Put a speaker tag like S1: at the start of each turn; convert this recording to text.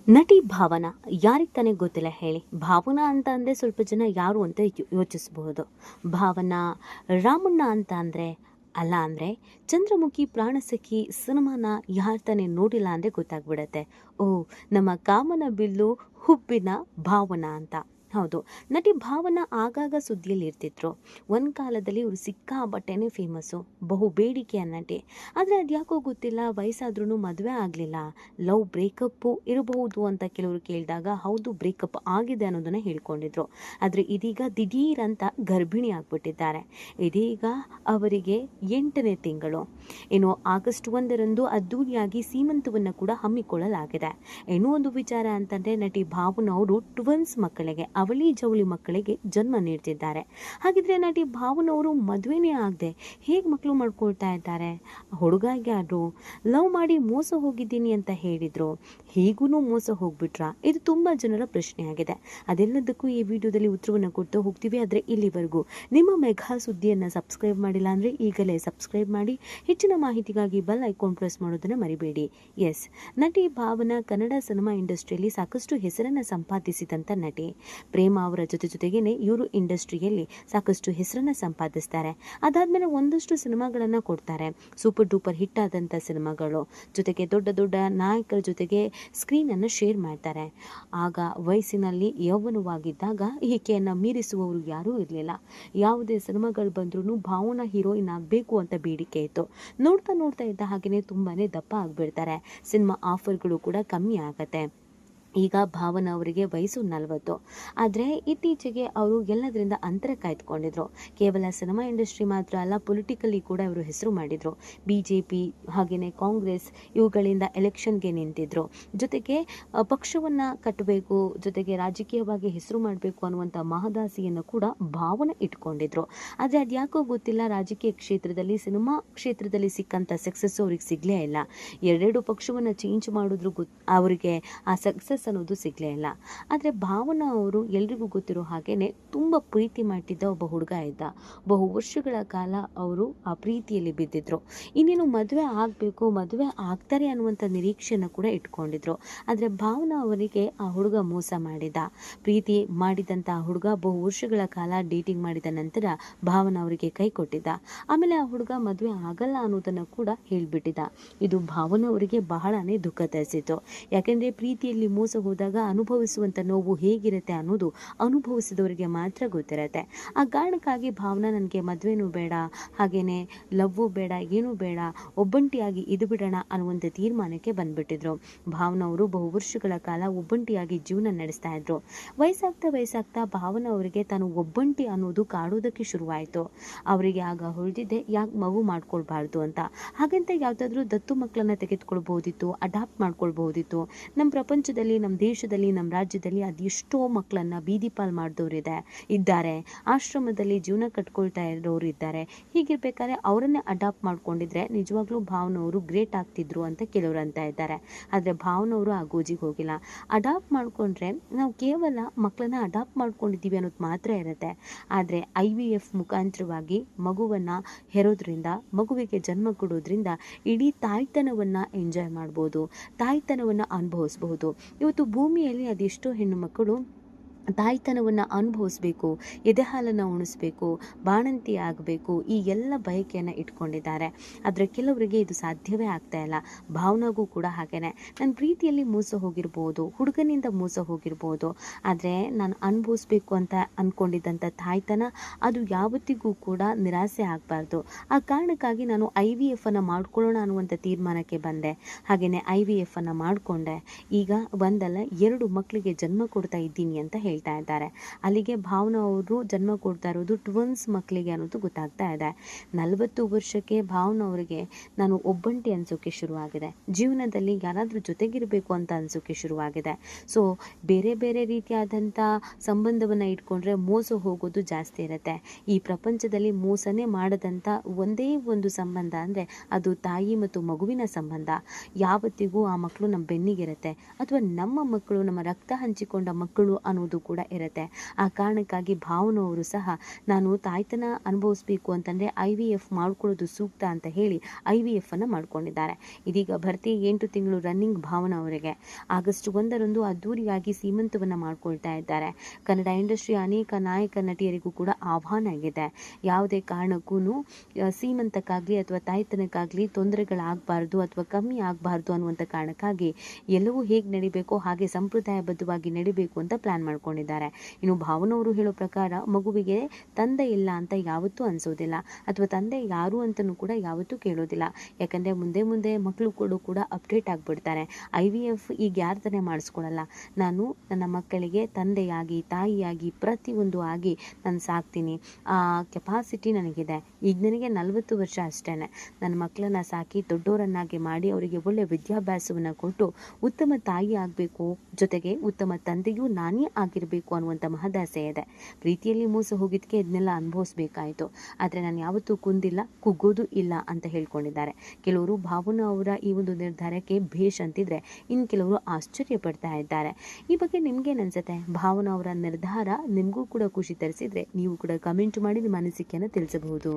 S1: ನಟಿ ಭಾವನಾ ಯಾರಿಗೆ ತಾನೇ ಗೊತ್ತಿಲ್ಲ ಹೇಳಿ. ಭಾವನಾ ಅಂತ ಅಂದರೆ ಸ್ವಲ್ಪ ಜನ ಯಾರು ಅಂತ ಯೋಚಿಸಬಹುದು. ಭಾವನಾ ರಾಮಣ್ಣ ಅಂತ ಅಂದರೆ ಅಲ್ಲ, ಅಂದರೆ ಚಂದ್ರಮುಖಿ ಪ್ರಾಣಸಖಿ ಸಿನಿಮಾನ ಯಾರು ತಾನೇ ನೋಡಿಲ್ಲ ಅಂದರೆ ಗೊತ್ತಾಗ್ಬಿಡತ್ತೆ. ಓ, ನಮ್ಮ ಕಾಮನ ಬಿಲ್ಲು ಹುಬ್ಬಿನ ಭಾವನಾ ಅಂತ. ಹೌದು, ನಟಿ ಭಾವನಾ ಆಗಾಗ ಸುದ್ದಿಯಲ್ಲಿ ಇರ್ತಿದ್ರು. ಒಂದು ಕಾಲದಲ್ಲಿ ಇವರು ಸಿಕ್ಕಾಬಟ್ಟೆನೇ ಫೇಮಸ್ಸು, ಬಹು ಬೇಡಿಕೆಯ ನಟಿ. ಆದರೆ ಅದ್ಯಾಕೋ ಗೊತ್ತಿಲ್ಲ, ವಯಸ್ಸಾದ್ರೂ ಮದುವೆ ಆಗಲಿಲ್ಲ. ಲವ್ ಬ್ರೇಕಪ್ಪು ಇರಬಹುದು ಅಂತ ಕೆಲವರು ಕೇಳಿದಾಗ ಹೌದು, ಬ್ರೇಕಪ್ ಆಗಿದೆ ಅನ್ನೋದನ್ನು ಹೇಳ್ಕೊಂಡಿದ್ರು. ಆದರೆ ಇದೀಗ ದಿಢೀರ್ ಅಂತ ಗರ್ಭಿಣಿ ಆಗ್ಬಿಟ್ಟಿದ್ದಾರೆ. ಇದೀಗ ಅವರಿಗೆ 8ನೇ ತಿಂಗಳು. ಇನ್ನು ಆಗಸ್ಟ್ 1ರಂದು ಅದ್ದೂರಿಯಾಗಿ ಸೀಮಂತವನ್ನು ಕೂಡ ಹಮ್ಮಿಕೊಳ್ಳಲಾಗಿದೆ. ಇನ್ನೂ ಒಂದು ವಿಚಾರ ಅಂತಂದರೆ, ನಟಿ ಭಾವನಾ ಅವರು ಟ್ವಿನ್ಸ್ ಮಕ್ಕಳಿಗೆ, ಅವಳಿ ಜವಳಿ ಮಕ್ಕಳಿಗೆ ಜನ್ಮ ನೀಡ್ತಿದ್ದಾರೆ. ಹಾಗಿದ್ರೆ ನಟಿ ಭಾವನಾ ಅವರು ಮದುವೆನೇ ಆಗದೆ ಹೇಗೆ ಮಕ್ಕಳು ಮಾಡ್ಕೊಳ್ತಾ ಇದ್ದಾರೆ? ಹುಡುಗ ಯಾರು? ಲವ್ ಮಾಡಿ ಮೋಸ ಹೋಗಿದ್ದೀನಿ ಅಂತ ಹೇಳಿದ್ರು, ಹೀಗೂ ಮೋಸ ಹೋಗ್ಬಿಟ್ರಾ? ಇದು ತುಂಬ ಜನರ ಪ್ರಶ್ನೆ ಆಗಿದೆ. ಅದೆಲ್ಲದಕ್ಕೂ ಈ ವಿಡಿಯೋದಲ್ಲಿ ಉತ್ತರವನ್ನು ಕೊಡ್ತಾ ಹೋಗ್ತೀವಿ. ಆದರೆ ಇಲ್ಲಿವರೆಗೂ ನಿಮ್ಮ ಮೆಘಾ ಸುದ್ದಿಯನ್ನು ಸಬ್ಸ್ಕ್ರೈಬ್ ಮಾಡಿಲ್ಲ ಅಂದರೆ ಈಗಲೇ ಸಬ್ಸ್ಕ್ರೈಬ್ ಮಾಡಿ. ಹೆಚ್ಚಿನ ಮಾಹಿತಿಗಾಗಿ ಬೆಲ್ ಐಕಾನ್ ಪ್ರೆಸ್ ಮಾಡೋದನ್ನು ಮರಿಬೇಡಿ. ಎಸ್, ನಟಿ ಭಾವನಾ ಕನ್ನಡ ಸಿನಿಮಾ ಇಂಡಸ್ಟ್ರಿಯಲ್ಲಿ ಸಾಕಷ್ಟು ಹೆಸರನ್ನು ಸಂಪಾದಿಸಿದಂಥ ನಟಿ. ಪ್ರೇಮ ಅವರ ಜೊತೆಗೇನೆ ಇವರು ಇಂಡಸ್ಟ್ರಿಯಲ್ಲಿ ಸಾಕಷ್ಟು ಹೆಸರನ್ನು ಸಂಪಾದಿಸ್ತಾರೆ. ಅದಾದ್ಮೇಲೆ ಒಂದಷ್ಟು ಸಿನಿಮಾಗಳನ್ನು ಕೊಡ್ತಾರೆ, ಸೂಪರ್ ಡೂಪರ್ ಹಿಟ್ ಆದಂಥ ಸಿನಿಮಾಗಳು. ಜೊತೆಗೆ ದೊಡ್ಡ ದೊಡ್ಡ ನಾಯಕರ ಜೊತೆಗೆ ಸ್ಕ್ರೀನನ್ನು ಶೇರ್ ಮಾಡ್ತಾರೆ. ಆಗ ವಯಸ್ಸಿನಲ್ಲಿ ಯೌವನವಾಗಿದ್ದಾಗ ಈಕೆಯನ್ನು ಮೀರಿಸುವವರು ಯಾರೂ ಇರಲಿಲ್ಲ. ಯಾವುದೇ ಸಿನಿಮಾಗಳು ಬಂದ್ರೂ ಭಾವನಾ ಹೀರೋಯಿನ್ ಆಗಬೇಕು ಅಂತ ಬೇಡಿಕೆ ಇತ್ತು. ನೋಡ್ತಾ ಇದ್ದ ಹಾಗೆಯೇ ತುಂಬಾ ದಪ್ಪ ಆಗಿಬಿಡ್ತಾರೆ. ಸಿನಿಮಾ ಆಫರ್ಗಳು ಕೂಡ ಕಮ್ಮಿ ಆಗತ್ತೆ. ಈಗ ಭಾವನಾ ಅವರಿಗೆ ವಯಸ್ಸು 40. ಆದರೆ ಇತ್ತೀಚೆಗೆ ಅವರು ಎಲ್ಲದರಿಂದ ಅಂತರ ಕಾಯ್ದುಕೊಂಡಿದ್ರು. ಕೇವಲ ಸಿನಿಮಾ ಇಂಡಸ್ಟ್ರಿ ಮಾತ್ರ ಅಲ್ಲ, ಪೊಲಿಟಿಕಲಿ ಕೂಡ ಇವರು ಹೆಸರು ಮಾಡಿದರು. BJP ಹಾಗೆಯೇ ಕಾಂಗ್ರೆಸ್ ಇವುಗಳಿಂದ ಎಲೆಕ್ಷನ್ಗೆ ನಿಂತಿದ್ರು. ಜೊತೆಗೆ ಪಕ್ಷವನ್ನು ಕಟ್ಟಬೇಕು, ಜೊತೆಗೆ ರಾಜಕೀಯವಾಗಿ ಹೆಸರು ಮಾಡಬೇಕು ಅನ್ನುವಂಥ ಮಹದಾಸೆಯನ್ನು ಕೂಡ ಭಾವನಾ ಇಟ್ಕೊಂಡಿದ್ರು. ಆದರೆ ಅದ್ಯಾಕೋ ಗೊತ್ತಿಲ್ಲ, ರಾಜಕೀಯ ಕ್ಷೇತ್ರದಲ್ಲಿ, ಸಿನಿಮಾ ಕ್ಷೇತ್ರದಲ್ಲಿ ಸಿಕ್ಕಂಥ ಸಕ್ಸಸ್ ಅವ್ರಿಗೆ ಸಿಗಲೇ ಇಲ್ಲ. ಎರಡೆರಡು ಪಕ್ಷವನ್ನು ಚೇಂಜ್ ಮಾಡಿದ್ರು ಅವರಿಗೆ ಆ ಸಕ್ಸಸ್ ಅನ್ನೋದು ಸಿಗಲೇ ಇಲ್ಲ. ಆದರೆ ಭಾವನಾ ಅವರು ಎಲ್ರಿಗೂ ಗೊತ್ತಿರೋ ಹಾಗೇನೆ ತುಂಬ ಪ್ರೀತಿ ಮಾಡ್ತಿದ್ದ ಒಬ್ಬ ಹುಡುಗ ಇದ್ದ. ಬಹು ವರ್ಷಗಳ ಕಾಲ ಅವರು ಆ ಪ್ರೀತಿಯಲ್ಲಿ ಬಿದ್ದಿದ್ರು. ಇನ್ನೇನು ಮದುವೆ ಆಗಬೇಕು, ಮದುವೆ ಆಗ್ತಾರೆ ಅನ್ನುವಂಥ ನಿರೀಕ್ಷೆಯನ್ನು ಕೂಡ ಇಟ್ಕೊಂಡಿದ್ರು. ಆದರೆ ಭಾವನಾ ಅವರಿಗೆ ಆ ಹುಡುಗ ಮೋಸ ಮಾಡಿದ. ಪ್ರೀತಿ ಮಾಡಿದಂಥ ಹುಡುಗ ಬಹು ವರ್ಷಗಳ ಕಾಲ ಡೇಟಿಂಗ್ ಮಾಡಿದ ನಂತರ ಭಾವನಾ ಅವರಿಗೆ ಕೈ ಕೊಟ್ಟಿದ್ದ. ಆಮೇಲೆ ಆ ಹುಡುಗ ಮದುವೆ ಆಗಲ್ಲ ಅನ್ನೋದನ್ನು ಕೂಡ ಹೇಳಿಬಿಟ್ಟಿದ್ದ. ಇದು ಭಾವನಾ ಅವರಿಗೆ ಬಹಳನೇ ದುಃಖ ತರಿಸಿತು. ಯಾಕೆಂದರೆ ಪ್ರೀತಿಯಲ್ಲಿ ಮೋಸ ಹೋದಾಗ ಅನುಭವಿಸುವಂಥ ನೋವು ಹೇಗಿರುತ್ತೆ ಅನ್ನೋದು ಅನುಭವಿಸಿದವರಿಗೆ ಮಾತ್ರ ಗೊತ್ತಿರುತ್ತೆ. ಆ ಕಾರಣಕ್ಕಾಗಿ ಭಾವನಾ ನನಗೆ ಮದುವೆನೂ ಬೇಡ, ಹಾಗೇನೆ ಲವ್ವು ಬೇಡ, ಏನೂ ಬೇಡ, ಒಬ್ಬಂಟಿಯಾಗಿ ಇದು ಬಿಡೋಣ ಅನ್ನುವಂಥ ತೀರ್ಮಾನಕ್ಕೆ ಬಂದ್ಬಿಟ್ಟಿದ್ರು. ಭಾವನಾ ಅವರು ಬಹು ವರ್ಷಗಳ ಕಾಲ ಒಬ್ಬಂಟಿಯಾಗಿ ಜೀವನ ನಡೆಸ್ತಾ ಇದ್ರು. ವಯಸ್ಸಾಗ್ತಾ ಭಾವನಾ ಅವರಿಗೆ ತಾನು ಒಬ್ಬಂಟಿ ಅನ್ನೋದು ಕಾಡೋದಕ್ಕೆ ಶುರುವಾಯಿತು. ಅವರಿಗೆ ಆಗ ಹೊಳೆದಿದ್ದೆ ಯಾಕೆ ಮಗು ಮಾಡ್ಕೊಳ್ಬಾರ್ದು ಅಂತ. ಹಾಗಂತ ಯಾವುದಾದ್ರೂ ದತ್ತು ಮಕ್ಕಳನ್ನ ತೆಗೆದುಕೊಳ್ಬಹುದಿತ್ತು, ಅಡಾಪ್ಟ್ ಮಾಡ್ಕೊಳ್ಬಹುದಿತ್ತು. ನಮ್ಮ ಪ್ರಪಂಚದಲ್ಲಿ, ನಮ್ಮ ದೇಶದಲ್ಲಿ, ನಮ್ಮ ರಾಜ್ಯದಲ್ಲಿ ಅದೆಷ್ಟೋ ಮಕ್ಕಳನ್ನು ಬೀದಿ ಪಾಲ್ ಮಾಡಿದವರಿದೆ ಇದ್ದಾರೆ. ಆಶ್ರಮದಲ್ಲಿ ಜೀವನ ಕಟ್ಕೊಳ್ತಾ ಇರೋರು ಇದ್ದಾರೆ. ಹೀಗಿರ್ಬೇಕಾದ್ರೆ ಅವರನ್ನೇ ಅಡಾಪ್ಟ್ ಮಾಡ್ಕೊಂಡಿದ್ರೆ ನಿಜವಾಗ್ಲೂ ಭಾವನಾ ಅವರು ಗ್ರೇಟ್ ಆಗ್ತಿದ್ರು ಅಂತ ಕೆಲವರು ಅಂತ ಇದ್ದಾರೆ. ಆದರೆ ಭಾವನಾ ಅವರು ಆ ಗೋಜಿಗೆ ಹೋಗಿಲ್ಲ. ಅಡಾಪ್ಟ್ ಮಾಡ್ಕೊಂಡ್ರೆ ನಾವು ಕೇವಲ ಮಕ್ಕಳನ್ನ ಅಡಾಪ್ಟ್ ಮಾಡ್ಕೊಂಡಿದ್ದೀವಿ ಅನ್ನೋದು ಮಾತ್ರ ಇರುತ್ತೆ. ಆದರೆ IVF ಮುಖಾಂತರವಾಗಿ ಮಗುವನ್ನು ಹೆರೋದ್ರಿಂದ, ಮಗುವಿಗೆ ಜನ್ಮ ಕೊಡೋದ್ರಿಂದ ಇಡೀ ತಾಯ್ತನವನ್ನು ಎಂಜಾಯ್ ಮಾಡ್ಬೋದು, ತಾಯ್ತನವನ್ನು ಅನುಭವಿಸ್ಬಹುದು. ಇವತ್ತು ಭೂಮಿಯಲ್ಲಿ ಅದೆಷ್ಟೋ ಹೆಣ್ಣು ಮಕ್ಕಳು ತಾಯ್ತನವನ್ನು ಅನುಭವಿಸ್ಬೇಕು, ಎದೆಹಾಲನ್ನು ಉಣಿಸ್ಬೇಕು, ಬಾಣಂತಿ ಆಗಬೇಕು, ಈ ಎಲ್ಲ ಬಯಕೆಯನ್ನು ಇಟ್ಕೊಂಡಿದ್ದಾರೆ. ಆದರೆ ಕೆಲವರಿಗೆ ಇದು ಸಾಧ್ಯವೇ ಆಗ್ತಾ ಇಲ್ಲ. ಭಾವನಾಗೂ ಕೂಡ ಹಾಗೇನೆ. ನನ್ನ ಪ್ರೀತಿಯಲ್ಲಿ ಮೋಸ ಹೋಗಿರ್ಬೋದು, ಹುಡುಗನಿಂದ ಮೋಸ ಹೋಗಿರ್ಬೋದು, ಆದರೆ ನಾನು ಅನುಭವಿಸ್ಬೇಕು ಅಂತ ಅಂದ್ಕೊಂಡಿದ್ದಂಥ ತಾಯ್ತನ ಅದು ಯಾವತ್ತಿಗೂ ಕೂಡ ನಿರಾಸೆ ಆಗಬಾರ್ದು. ಆ ಕಾರಣಕ್ಕಾಗಿ ನಾನು IVF ಅನ್ನು ಮಾಡ್ಕೊಳ್ಳೋಣ ಅನ್ನುವಂಥ ತೀರ್ಮಾನಕ್ಕೆ ಬಂದೆ. ಹಾಗೆಯೇ IVF ಅನ್ನು ಮಾಡಿಕೊಂಡೆ. ಈಗ ಒಂದಲ್ಲ 2 ಮಕ್ಕಳಿಗೆ ಜನ್ಮ ಕೊಡ್ತಾ ಇದ್ದೀನಿ ಅಂತ ಹೇಳ್ತಾ ಇದ್ದಾರೆ. ಅಲ್ಲಿಗೆ ಭಾವನಾ ಅವರು ಜನ್ಮ ಕೊಡ್ತಾ ಇರೋದು ಟ್ವಿನ್ಸ್ ಮಕ್ಕಳಿಗೆ ಅನ್ನೋದು ಗೊತ್ತಾಗ್ತಾ ಇದೆ. 40 ವರ್ಷಕ್ಕೆ ಭಾವನಾ ಅವರಿಗೆ ನಾನು ಒಬ್ಬಂಟಿ ಅನ್ಸೋಕೆ ಶುರುವಾಗಿದೆ. ಜೀವನದಲ್ಲಿ ಯಾರಾದರೂ ಜೊತೆಗಿರಬೇಕು ಅಂತ ಅನ್ಸೋಕೆ ಶುರುವಾಗಿದೆ. ಸೊ ಬೇರೆ ಬೇರೆ ರೀತಿಯಾದಂಥ ಸಂಬಂಧವನ್ನು ಇಟ್ಕೊಂಡ್ರೆ ಮೋಸ ಹೋಗೋದು ಜಾಸ್ತಿ ಇರುತ್ತೆ. ಈ ಪ್ರಪಂಚದಲ್ಲಿ ಮೋಸನೇ ಮಾಡದಂಥ ಒಂದೇ ಒಂದು ಸಂಬಂಧ ಅಂದರೆ ಅದು ತಾಯಿ ಮತ್ತು ಮಗುವಿನ ಸಂಬಂಧ. ಯಾವತ್ತಿಗೂ ಆ ಮಕ್ಕಳು ನಮ್ಮ ಬೆನ್ನಿಗಿರುತ್ತೆ, ಅಥವಾ ನಮ್ಮ ಮಕ್ಕಳು, ನಮ್ಮ ರಕ್ತ ಹಂಚಿಕೊಂಡ ಮಕ್ಕಳು ಅನ್ನೋದು ಕೂಡ ಇರುತ್ತೆ. ಆ ಕಾರಣಕ್ಕಾಗಿ ಭಾವನವರು ಸಹ ನಾನು ತಾಯ್ತನ ಅನುಭವಿಸ್ಬೇಕು ಅಂತಂದರೆ IVF ಮಾಡ್ಕೊಳ್ಳೋದು ಸೂಕ್ತ ಅಂತ ಹೇಳಿ IVF ಅನ್ನು ಮಾಡ್ಕೊಂಡಿದ್ದಾರೆ. ಇದೀಗ ಭರ್ತಿ 8 ತಿಂಗಳು ರನ್ನಿಂಗ್ ಭಾವನಾ ಅವರಿಗೆ. ಆಗಸ್ಟ್ 1ರಂದು ಅದ್ದೂರಿಯಾಗಿ ಸೀಮಂತವನ್ನು ಮಾಡ್ಕೊಳ್ತಾ ಇದ್ದಾರೆ. ಕನ್ನಡ ಇಂಡಸ್ಟ್ರಿಯ ಅನೇಕ ನಾಯಕ ನಟಿಯರಿಗೂ ಕೂಡ ಆಹ್ವಾನ ಆಗಿದೆ. ಯಾವುದೇ ಕಾರಣಕ್ಕೂ ಸೀಮಂತಕ್ಕಾಗಲಿ ಅಥವಾ ತಾಯ್ತನಕ್ಕಾಗಲಿ ತೊಂದರೆಗಳಾಗಬಾರ್ದು ಅಥವಾ ಕಮ್ಮಿ ಆಗಬಾರ್ದು ಅನ್ನುವಂಥ ಕಾರಣಕ್ಕಾಗಿ ಎಲ್ಲವೂ ಹೇಗೆ ನಡಿಬೇಕೋ ಹಾಗೆ ಸಂಪ್ರದಾಯಬದ್ಧವಾಗಿ ನಡಿಬೇಕು ಅಂತ ಪ್ಲಾನ್ ಮಾಡ್ಕೊಂಡಿದ್ದಾರೆ. ಇನ್ನು ಭಾವನವರು ಹೇಳೋ ಪ್ರಕಾರ ಮಗುವಿಗೆ ತಂದೆ ಇಲ್ಲ ಅಂತ ಯಾವತ್ತೂ ಅನ್ಸೋದಿಲ್ಲ ಅಥವಾ ತಂದೆ ಯಾರು ಅಂತಲೂ ಕೂಡ ಯಾವತ್ತೂ ಕೇಳೋದಿಲ್ಲ. ಯಾಕಂದರೆ ಮುಂದೆ ಮುಂದೆ ಮಕ್ಕಳು ಕೂಡ ಅಪ್ಡೇಟ್ ಆಗಿಬಿಡ್ತಾರೆ. IVF ಈಗ ಯಾರು ತಾನೇ ಮಾಡಿಸ್ಕೊಳ್ಳಲ್ಲ. ನಾನು ನನ್ನ ಮಕ್ಕಳಿಗೆ ತಂದೆಯಾಗಿ ತಾಯಿಯಾಗಿ ಪ್ರತಿಯೊಂದು ಆಗಿ ನಾನು ಸಾಕ್ತೀನಿ. ಆ ಕೆಪಾಸಿಟಿ ನನಗಿದೆ. ಈಗ ನನಗೆ 40 ವರ್ಷ ಅಷ್ಟೇ. ನನ್ನ ಮಕ್ಕಳನ್ನ ಸಾಕಿ ದೊಡ್ಡವರನ್ನಾಗಿ ಮಾಡಿ ಅವರಿಗೆ ಒಳ್ಳೆ ವಿದ್ಯಾಭ್ಯಾಸವನ್ನು ಕೊಟ್ಟು ಉತ್ತಮ ತಾಯಿ ಆಗಬೇಕು, ಜೊತೆಗೆ ಉತ್ತಮ ತಂದೆಯೂ ನಾನೇ ಆಗಿರಬೇಕು ಅನ್ನುವಂಥ ಮಹದಾಸೆ ಇದೆ. ಪ್ರೀತಿಯಲ್ಲಿ ಮೋಸ ಹೋಗಿದ್ದಕ್ಕೆ ಇದನ್ನೆಲ್ಲ ಅನುಭವಿಸ್ಬೇಕಾಯಿತು. ಆದರೆ ನಾನು ಯಾವತ್ತೂ ಕುಂದಿಲ್ಲ, ಕುಗ್ಗೋದು ಇಲ್ಲ ಅಂತ ಹೇಳ್ಕೊಂಡಿದ್ದಾರೆ. ಕೆಲವರು ಭಾವನಾ ಅವರ ಈ ಒಂದು ನಿರ್ಧಾರಕ್ಕೆ ಭೇಷ್ ಅಂತಿದ್ರೆ ಇನ್ನು ಕೆಲವರು ಆಶ್ಚರ್ಯ ಪಡ್ತಾ ಇದ್ದಾರೆ. ಈ ಬಗ್ಗೆ ನಿಮ್ಗೇನು ಅನ್ಸುತ್ತೆ? ಭಾವನಾ ಅವರ ನಿರ್ಧಾರ ನಿಮಗೂ ಕೂಡ ಖುಷಿ ತರಿಸಿದ್ರೆ ನೀವು ಕೂಡ ಕಮೆಂಟ್ ಮಾಡಿ ನಿಮ್ಮ ಅನಿಸಿಕೆಯನ್ನು ತಿಳಿಸಬಹುದು.